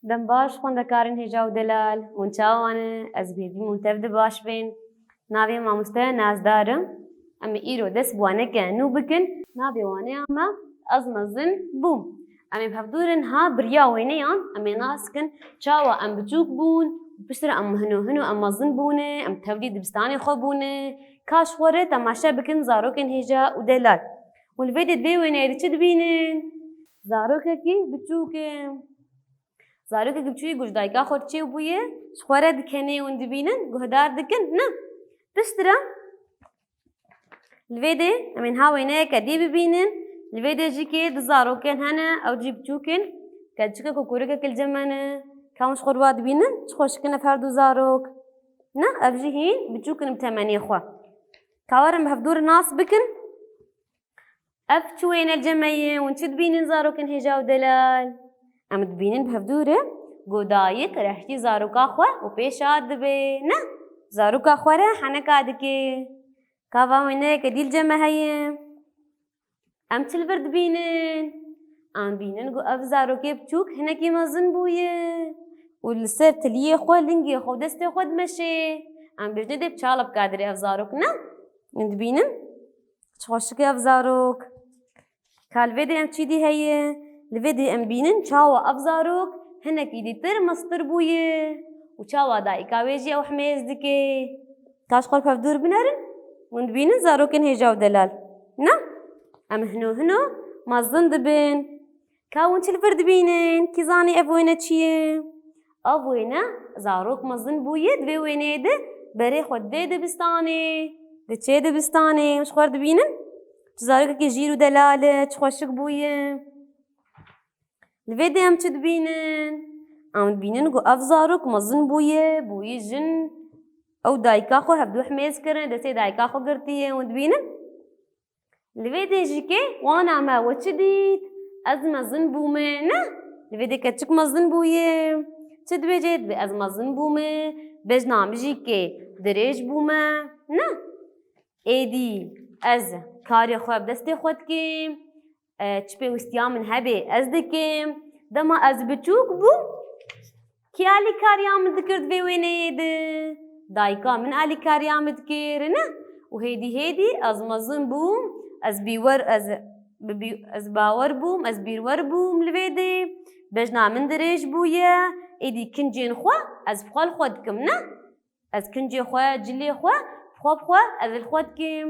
دەم باش خوێندەکارن هێژا و دەلال ونچاوانە ئەس بێبی منتەف باش بێن ناوێ مامۆستای نازدارم ئەمە ئیرۆ دەست بوانەکە نو بکن ناوێ وانەیەمە ئەز مەزن بووم ئەمێ هەفتورن ها بریا وێنەیان ئەمێ ناسکن چاوە ئەم بچووک بوون پشترە ئەم هەنو ئەم مەزن بوونە ئەم تەوری دبستانی خۆ بوونە کاش خۆرە تەماشا بکن زارۆکن هێژا و دەلال ولڤێ دێ وێنەیە چ دبینن زارۆکێکی بچووکە زارۆکێکی بچووی گوژدایکا خۆ چێ بوویە خوارە دکەنێ ون دبینن گوهدار دکن نە پشترە لڤێ دێ ئەمێن ها وێنەیەکە دێ ببینن لڤێ دێژی کێ دە زارۆکێن هەنە ئەو جی بچووکن کە چکە کۆکورەکە کلجەمەنە کامش خۆروا دبینن چ خۆشکنە فەردوو زارۆک نە ئەڤژی هین بچووکن بتەمەنی خوا کاوەرم هەفتور ناس بکن ئەف چ وێنە جەمەیە ون چ دبینن زارۆکن هێژا و دەلال ئەمە دبینن بهەفتورە گۆدایەک رەحتی زارۆکا خوا و پێشا دبێ نە زارۆکا خوارە حەنەکا دکێ کاوا وێنەیەکە دیل جەمە هەیە ئەم چ لەبەر دبینن ئەم بینن گو ئەف زارۆکێ بچووک هەنێکی مەزن بوویە و لەسەر تلیە خۆ لنگێ خۆ دەستێ خۆ دمەشێ ئەم بێژنە دێ بچاڵە بکادرێ ئەف زارۆک نە دبینن چ خۆشکە ئەف زارۆک کا لڤێ دێ ئەم چی دی هەیە لڤێ دێ ئەم بینن چاوە ئەف زارۆک هەنێکی دیتر مەستر بوویە و چاوا دایکا وێژی ئەو حمێز دکێ کاش خۆر هەفتور بنەرن ون دبینن زارۆکن هێژا و دەلال نە ئەم هەنۆ مەزن دبن کاون چ لەبەر دبینن کی زانی ئەڤ وێنە چییە ئەڤ وێنە زارۆک مەزن بوویە دوێ وێنەیە دە بەرێ خۆ دێ دەبستانێ دەچێ دەبستانێ مش خوار دبینن چ زارۆکێکی ژیر و دەلالە چ خۆشک بوویە لڤێ دێ ئەم چ دبینن ئەم دبینن گو ئەف زارۆک مەزن بوویە بووی ژن ئەو دایکا خۆ هەفتوو حمێز کردن دەچێ دایکا خۆ گرتیە ون دبینن لڤێ دێژی کێ وان ئەمە وە چ دیت ئەز مەزن بوومە نە لڤێ دێ کە چک مەزن بوویە چ دبێژێت بێ ئەز مەزن بوومە بێژنا مژی کێ درێژ بوومە نە ئێدی ئەز کارێ خۆ بەدەستێ خۆ دکێم چ پێویستیا من هەبێ ئەز دکێم دەما ئەز بچووک بووم کی ئالیکاریا من دکرد vê wêneyê de dayika min alîkariya min dikirine û hêdî ez mezin bûm ez bawer bûm ez bîrwer bûm li vê de bejna min dirêj bûye êdî kincên xwe ez bi xwe li xwe dikim ne ez kincê xwe cilê xwe bi xwe ez li xwe dikim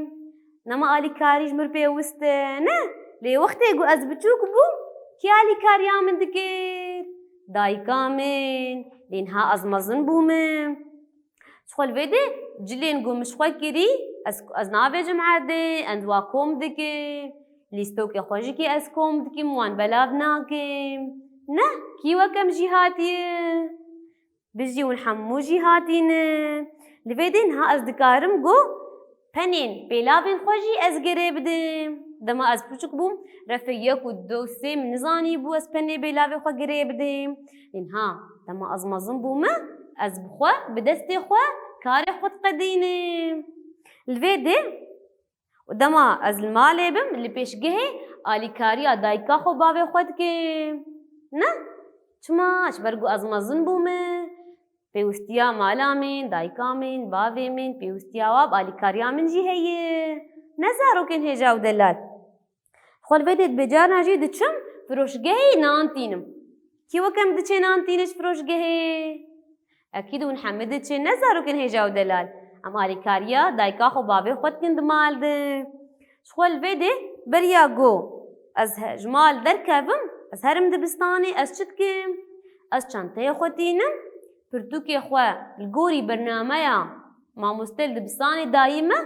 nema alîkarî ji mir pêwîst e ne lê wextê ku ez biçûk bûm kî alîkariya min dikir dayika min lê niha ez mezin bûme xwe li vê de cilên ku min ji xwe kirî ez nabêjim erdê ez wa kom dikim lîstokê xwe jî kê ez kom dikim wan belav nakim ne kî wek em jî hatiye bijî hûn hemû jî hatîne li vê de niha ez dikarim got penên pêlavên xwe jî ez gerê bidim dema ez piçûk bûm refê yek û du sê min nizanî bû ez penê pêlavê xwe gerê bidim niha dema ez mezin bûme ez bi xwe bi destê xwe karê xwe diqedînim li vê de dema ez li malê bim li pêşgehê alîkariya dayika xwe bavê xwe dikim ne çima ji ber ku ez mezin bûme pêwîstiya mala min dayika min bavê min pêwîstiya wa bi alîkariya min jî heye ne zarokên hêja û delal xwe li vê de bêcaran jî diçim firoşgehê nan tînim kî wek em diçe nan tîne ji firoşgehê ekîd hûn hemû diçe ne zarokên hêja û delal em alîkariya dayika xwe bavê xwe dikin di mal de ji xwe li vê de beriya got ez ji mal derkevim ez herim dibistanê ez çi dikim ez çenteyê xwe tînim pirtûkê xwe li gorî bernameya mamoste li dibistanê dayîme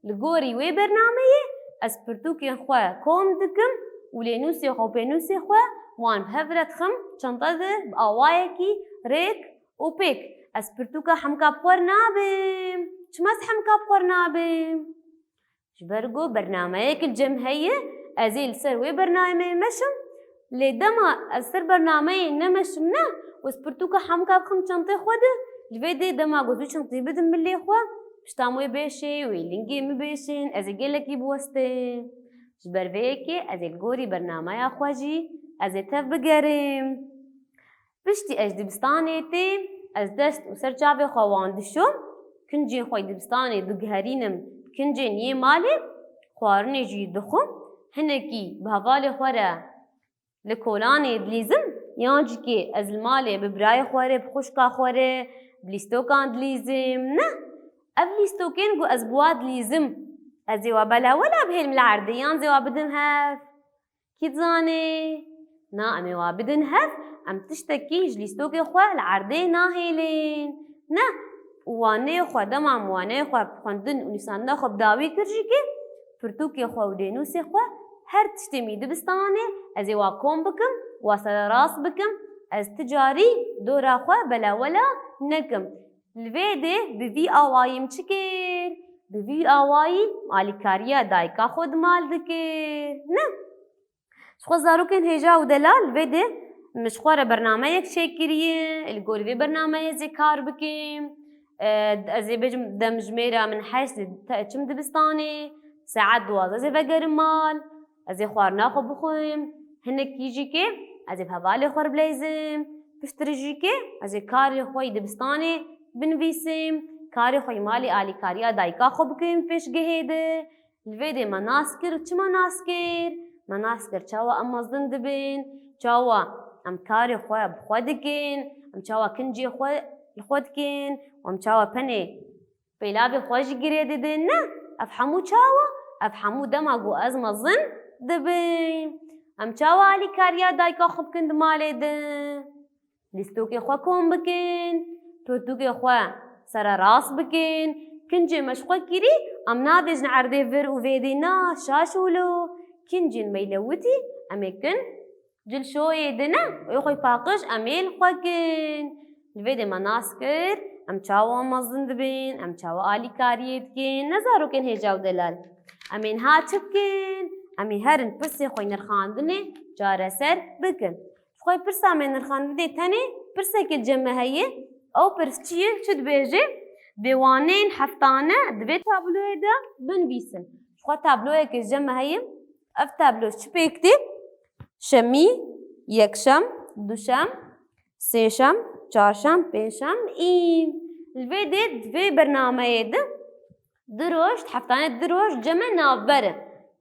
li gorî wê bernameyê ez pirtûkên xwe kom dikim û lênûsê xwe û pênûsê xwe wan bi hev re dixim çenta de bi awayekî rêk û pêk ez pirtûka hemka bi xwe nabim çima ez hemka bi xwe nabim ji ber ku bernameyekî cem heye ez ê li ser wê bernameyê meşim lê dema ez ser bernameyê nemeşim ne û ez pirtûka hemka bixim çentê xwe de li vê dê dema ku tu çenteyê bidim milê xwe piştan wê bêşê wê lingê min bêşin ez ê gelekî biwestim ji ber vê yekê ez ê li gorî bernameya xwe jî ez ê tev bigerim پشتی اج دبستانê tê ez dest û ser çavê xwe wan dişom, kincên xwe dibistanê digiherînim kincên yê malê, xwarinê jî dixwim, hinekî bi hevalê xwe re li kolanê dilîzim yan jîkê ez li malê bi birayê xwe re, bi xwişka xwe re, bi lîstokan dilîzim, ne? Ev lîstokên ku ez bi wa dilîzim, ez ê wa belawela bihêlim li erdê yan zê wa bidin hev? Kî dizanê? Na, em ê wa bidin hev, em tiştekî ji lîstokê xwe li erdê nahêlin, ne? û waneyê xwe dema em waneyê xwe bi xwendin û nîsandina xwe bi dawî kir jîkê, pirtûkê xwe û dênûsê xwe her tiştê mî dibistanê ez ê wa kom bikim, wa sererast bikim, ez ti carî dora xwe belawela nekim. Li vê dê bi vî awayî çi kir? Bi vî awayî alîkariya dayika xwe di mal dikir, ne? Ji xwe zarokên hêja û delal li vê dê min ji xwe re bernameyek çêkiriye, li gorî vê bernameyê zê kar bikim, ez ê bêjim demjimêra min heşt te çim dibistanê, saet 12 zê vegerim mal, ez ê xwarina xwe bixwim, hinekî jîkê ez ê bi hevalê xwe re bileyzim, piştî jîkê ez ê karê xwe yê dibistanê binivîsim, karê xwe yê malê alîkariya dayika xwe bikim pêşgehê de, li vê dê me nas kir, çima nas kir? Me nas kir çawa em mezin dibin, çawa em karê xwe bi xwe dikin, em çawa kincê xwe li xwe dikin, em çawa penê pêlavê xwe jî girê didin, ne? Ev hemû çawa? Ev hemû dema ku ez mezin dibim. Em çawa alîkariya dayika xwe bikin di malê de? Lîstokê xwe kom bikin, pirtûkê xwe sererast bikin, kincê me ji xwe kirî em nabêjin erdê vir û vê dê na şaşûlo, kincên me li witî em ê kin cilşoyê de, ne? Wê xwe paqij em ê li xwe kin. Li vê dê me nas kir, em çawa mezin dibin, em çawa alîkariyê dikin, ne zarokên hêja û delal. Em ê niha çi bikin? Em ê herin pirsê xwe nirxandinê careser bikin. Ji xwe pirsa me nirxandinê tenê pirsekê ceme heye, ew pirs çi ye? Çi dibêje? Dêwaneyên heftane di vê tabloyê de binivîsin. Ji xwe tabloyekê ceme heye, ev tablo çi pêk tê? Şemî, yekşem, duşem, sêşem, çarşem, pêşem, în. Li vê dê di vê bernameyê de di roj, heftanê di roj ceme navber in.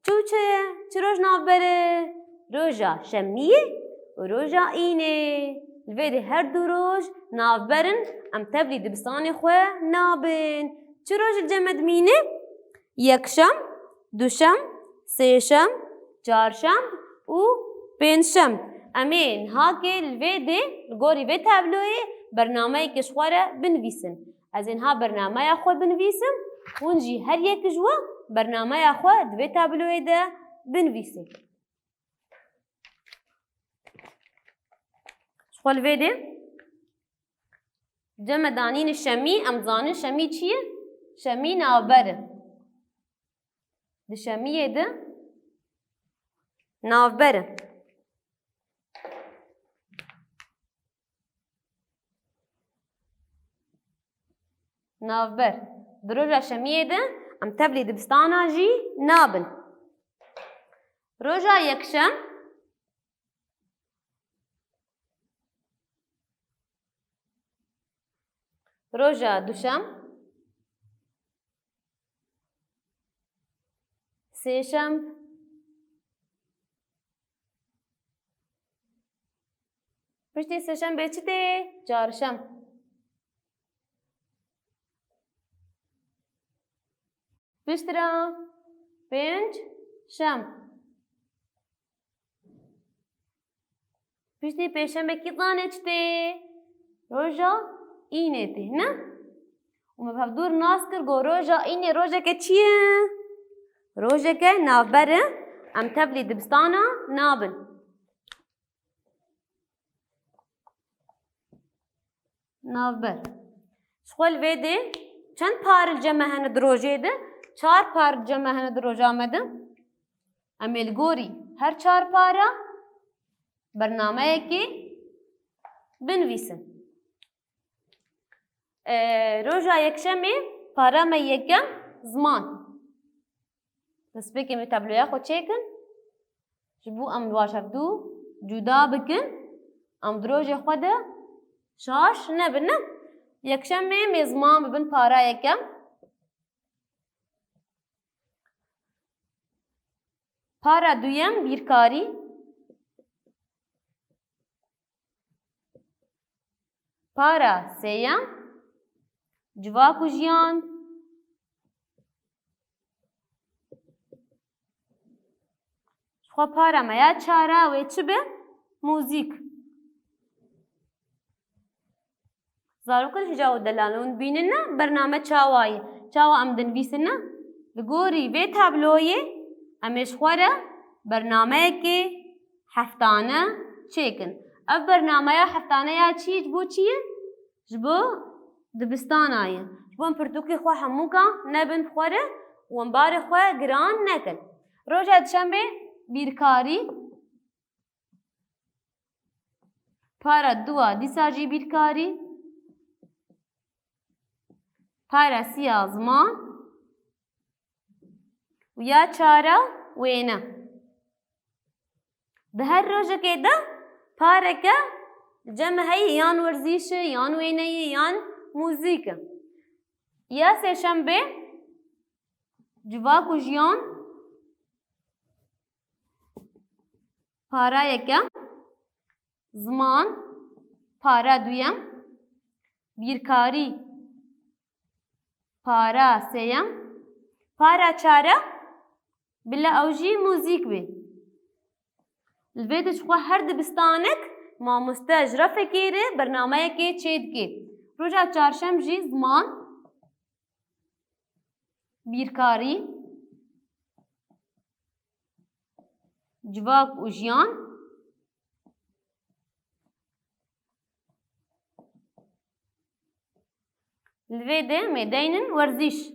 Çi û çi ye? Çi roj navber e? Roja şemiyê û roja înê. Li vê dê her du roj navber in, em tevlî dibistanê xwe nabin. Çi roj li ceme dimîne? Yekşem, duşem, sêşem, çarşem û pênşem. Em ê nihakê li vê dê li gorî vê tabloyê bernameyekê ji xwe re binivîsin. Ez ê niha bernameya xwe binivîsim, hûn jî her yek ji we bernameya xwe di vê tabloyê de binivîsin. Ji xwe li vê dê ceme danînê şemî, em dizanin şemî çi ye? Şemî navber in. Di şemiyê de navber in. Navber. Di roja şemiyê de em tevlî dibistana jî nabin. Roja yekşem roja duşem sêşem piştî sêşembê çi tê? Çarşem. Piştira pênc şem. Piştî pêşembekî zanê çi tê? Roja înê tê, ne? û me hevdûr nas kir got roja înê rojeke çi ye? Rojeke navber e, em tevlî dibistana nabin. Navber. Ji xwe li vê dê çend parî ceme hene di rojê de? 4 par ceme hene di roja me de. Em ê li gorî her 4 para bernameyekê binivîsin. Roja yekşemê para me yekem ziman. Destpêkê me tabloya xwe çêkin, ji bo em baş hevdû cuda bikin, em di rojê xwe de شاش نبن یکشنبه میزمان ببن پارا یکم پارا دویم بیرکاری پارا سیم جواک و ژیان خو پارا میا چارا و چه به موزیک زاروکن هجا و دلالون بینن برنامه چاوای چاوا ام دنویسن لگوری و تابلوی امش خوره برنامه که هفتانه چیکن اف برنامه هفتانه یا چی جبو چیه جبو دبستان آیه جبو پرتوکی خو هموکا نبن خوره و امبار خو گران نکن روز شنبه بیرکاری پارا دوا دیساجی بیرکاری پارا سیا زمان و یا چارا وینه ده هر روز که ده پارا که جمع هی یان ورزیش یان وینه یان موزیک یا سه شنبه جواک و ژیان پارا یکم زمان پارا دویم بیرکاری پارا سیم پارا چارا بلا اوجی موزیک بی الویدش خو هر دبستانک ما مستجرا فکیره برنامه که چید کی روزا چهارشنبه جی زمان بیرکاری جواک و ژیان الویده میدینن ورزش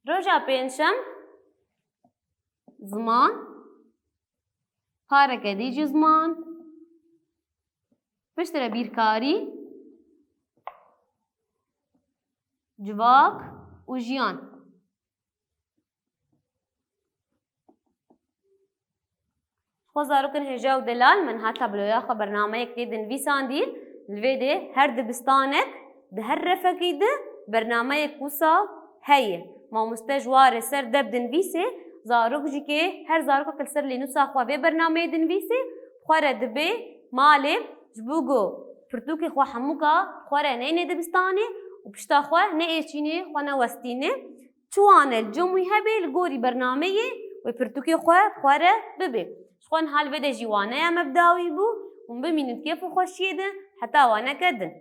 روزا پنجشنبه زمان پارا کدیج زمان پشتر بیرکاری جواک و ژیان خوزاروکن هجا و دلال من هاتا بلویا خو برنامه که دنویسان دیر الویده هر دبستانک ده هر رفقی ده برنامه کوسا هیه ما مستجوار سر دب دنویسه زاروک جی که هر زاروک کل سر لینو ساخوا به برنامه دنویسه خوره دبه ماله جبوگو پرتوکی خوا حموکا خوره نینه دبستانه و پشتا خوا نه ایچینه خوا نوستینه چوانه الجمعی هبه لگوری برنامه و پرتوکی خوا خوره ببه شخوان حال بده جیوانه یا مبداوی بو و ببینید کیف خوشیده حتی وانا کدن